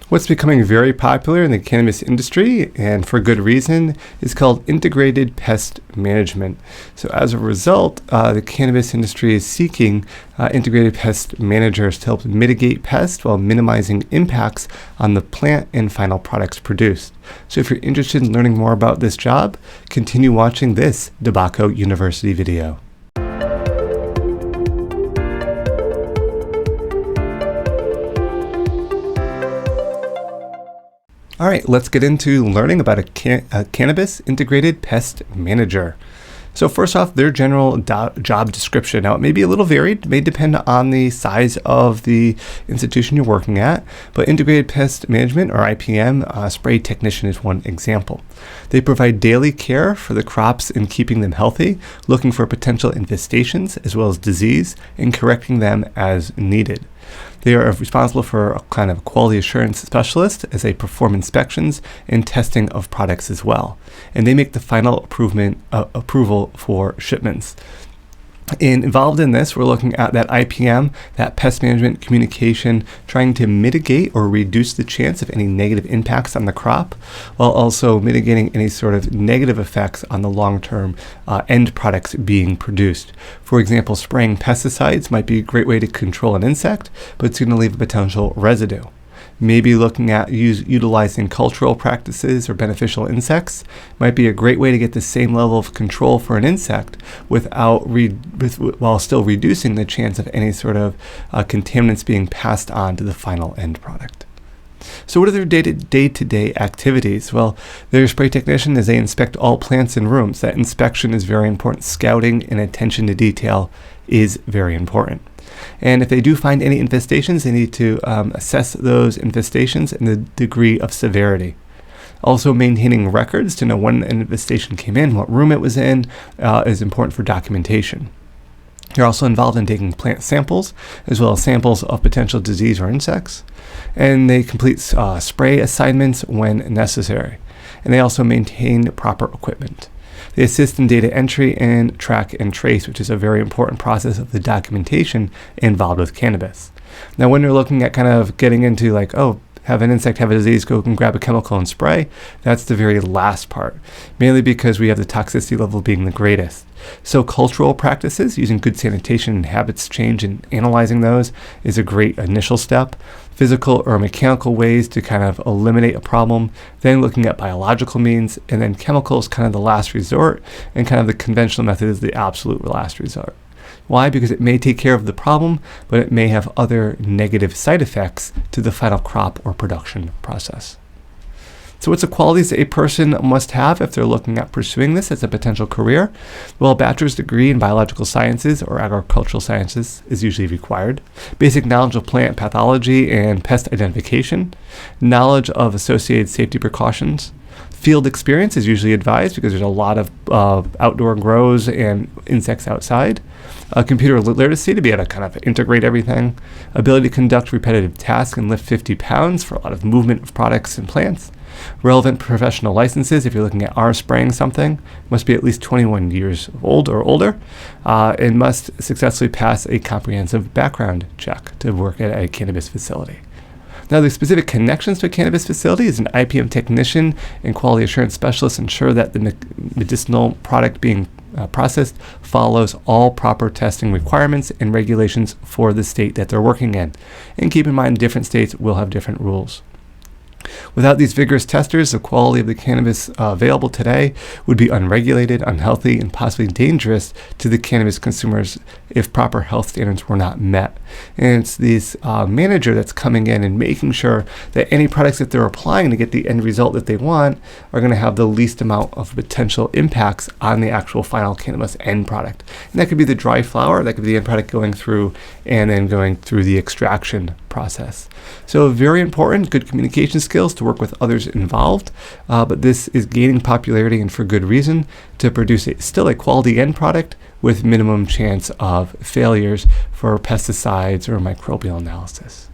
What's becoming very popular in the cannabis industry, and for good reason, is called integrated pest management. So as a result, the cannabis industry is seeking integrated pest managers to help mitigate pests while minimizing impacts on the plant and final products produced. So if you're interested in learning more about this job, continue watching this DeBacco University video. All right, let's get into learning about a cannabis integrated pest manager. So first off, their general job description. Now, it may be a little varied, may depend on the size of the institution you're working at, but integrated pest management, or IPM-Spray Technician is one example. They provide daily care for the crops and keeping them healthy, looking for potential infestations as well as disease, and correcting them as needed. They are responsible for a kind of quality assurance specialist as they perform inspections and testing of products as well. And they make the final approval for shipments. And involved in this, we're looking at that IPM, that pest management communication, trying to mitigate or reduce the chance of any negative impacts on the crop, while also mitigating any sort of negative effects on the long-term end products being produced. For example, spraying pesticides might be a great way to control an insect, but it's going to leave a potential residue. Maybe looking at utilizing cultural practices or beneficial insects might be a great way to get the same level of control for an insect while still reducing the chance of any sort of contaminants being passed on to the final end product. So what are their day-to-day activities? Well, their spray technician is they inspect all plants and rooms. That inspection is very important. Scouting and attention to detail is very important. And if they do find any infestations, they need to assess those infestations and the degree of severity. Also, maintaining records to know when an infestation came in, what room it was in, is important for documentation. They're also involved in taking plant samples, as well as samples of potential disease or insects. And they complete spray assignments when necessary. And they also maintain proper equipment. They assist in data entry and track and trace, which is a very important process of the documentation involved with cannabis. Now, when you're looking at kind of getting into like, oh, have an insect have a disease, go and grab a chemical and spray, that's the very last part, mainly because we have the toxicity level being the greatest. So cultural practices, using good sanitation and habits change and analyzing those is a great initial step. Physical or mechanical ways to kind of eliminate a problem, then looking at biological means, and then chemicals kind of the last resort, and kind of the conventional method is the absolute last resort. Why? Because it may take care of the problem, but it may have other negative side effects to the final crop or production process. So what's the qualities that a person must have if they're looking at pursuing this as a potential career? Well, a bachelor's degree in biological sciences or agricultural sciences is usually required. Basic knowledge of plant pathology and pest identification. Knowledge of associated safety precautions. Field experience is usually advised because there's a lot of outdoor grows and insects outside. Computer literacy to be able to kind of integrate everything. Ability to conduct repetitive tasks and lift 50 pounds for a lot of movement of products and plants. Relevant professional licenses, if you're looking at spraying something, must be at least 21 years old or older, and must successfully pass a comprehensive background check to work at a cannabis facility. Now, the specific connections to a cannabis facility is an IPM technician and quality assurance specialist ensure that the medicinal product being processed follows all proper testing requirements and regulations for the state that they're working in. And keep in mind, different states will have different rules. Without these vigorous testers, the quality of the cannabis available today would be unregulated, unhealthy, and possibly dangerous to the cannabis consumers if proper health standards were not met. And it's this manager that's coming in and making sure that any products that they're applying to get the end result that they want are going to have the least amount of potential impacts on the actual final cannabis end product. And that could be the dry flower, that could be the end product going through and then going through the extraction process. So very important, good communication skills to work with others involved, but this is gaining popularity and for good reason to produce still a quality end product with minimum chance of failures for pesticides or microbial analysis.